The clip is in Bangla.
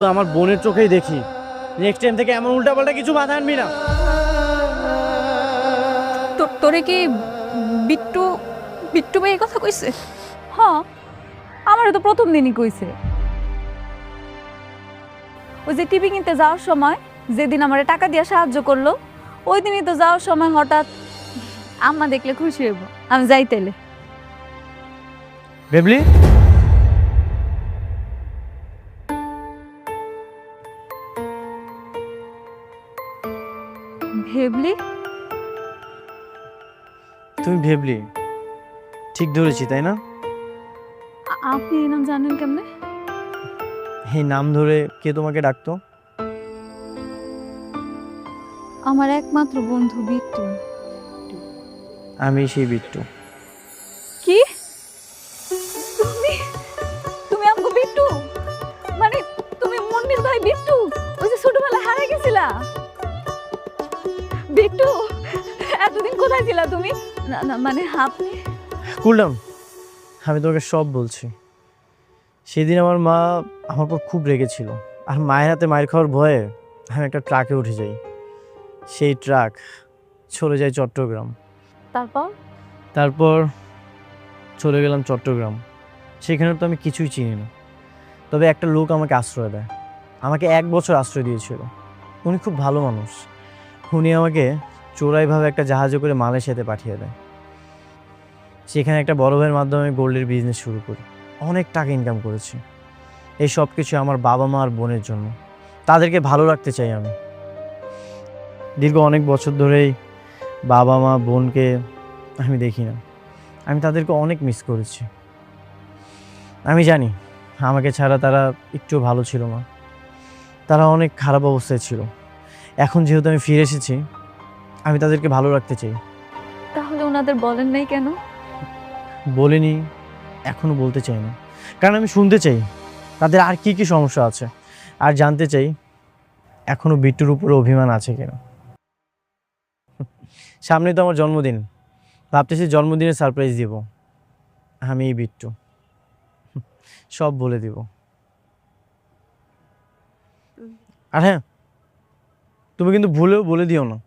তো আমার বোনের চোখেই দেখি, নেক্সট টাইম থেকে এমন উল্টাপাল্টা কিছু বাধা আনবি না। তোরে কি বিট্টু বিট্টু ভাই এই কথা কইছে? হ্যাঁ, আমারও তো প্রথম দিনই কইছে। ওই যে টিভি কিনতে যাওয়ার সময় যেদিন আমারে টাকা দিয়ে সাহায্য করলো, ওই দিনই তো যাওয়ার সময় হঠাৎ আম্মা দেখলে খুশি হইব, আমি যাই তাইলে। বেবলি, ভেবলি? তুমি ভেবলি ঠিক ধরেছি তাই না? আপনি এই নাম জানেন কেমনে? এই নাম ধরে কে তোমাকে ডাকতো? আমার একমাত্র বন্ধু বিট্টু। আমি সেই বিট্টু। কি? তুমি তুমি আমগো বিট্টু? মানে তুমি মুন্নির ভাই বিট্টু, ওই যে ছোটবেলায় হারিয়ে গেছিলা? বিট্টু, এতদিন কোথায় ছিলা তুমি? না না, মানে আপনি? কুল ডাউন, আমি তোমাকে সব বলছি। সেদিন আমার মা আমার পর খুব রেগেছিল, আর মায়ের হাতে মায়ের খাওয়ার ভয়ে আমি একটা ট্রাকে উঠে যাই। সেই ট্রাক চলে যায় চট্টগ্রাম। তারপর? তারপর চলে গেলাম চট্টগ্রাম। সেখানে তো আমি কিছুই চিনি না, তবে একটা লোক আমাকে আশ্রয় দেয়। আমাকে 1 বছর আশ্রয় দিয়েছিল। উনি খুব ভালো মানুষ। উনি আমাকে চোরাইভাবে একটা জাহাজে করে মালয়েশিয়াতে পাঠিয়ে দেয়। সেখানে একটা বড় ভাইয়ের মাধ্যমে আমি গোল্ডের বিজনেস শুরু করি। অনেক টাকা ইনকাম করেছি। এই সব কিছু আমার বাবা মা আর বোনের জন্য। তাদেরকে ভালো রাখতে চাই আমি। দীর্ঘ অনেক বছর ধরেই বাবা মা বোনকে আমি দেখি না। আমি তাদেরকে অনেক মিস করেছি। আমি জানি আমাকে ছাড়া তারা একটু ভালো ছিল না, তারা অনেক খারাপ অবস্থায় ছিল। এখন যেহেতু আমি ফিরে এসেছি, আমি তাদেরকে ভালো রাখতে চাই। তাহলে ওনাদের বলেন নাই কেন? বলিনি, এখনো বলতে চাই না, কারণ আমি শুনতে চাই তাদের আর কি কি সমস্যা আছে, আর জানতে চাই এখনো বিট্টুর উপরে অভিমান আছে কিনা। সামনে তো আমার জন্মদিন, ভাবতেছি জন্মদিনে সারপ্রাইজ দিব। আমি এই বিট্টু সব বলে দিব। আর হ্যাঁ, তুমি কিন্তু ভুলেও বলে দিও না।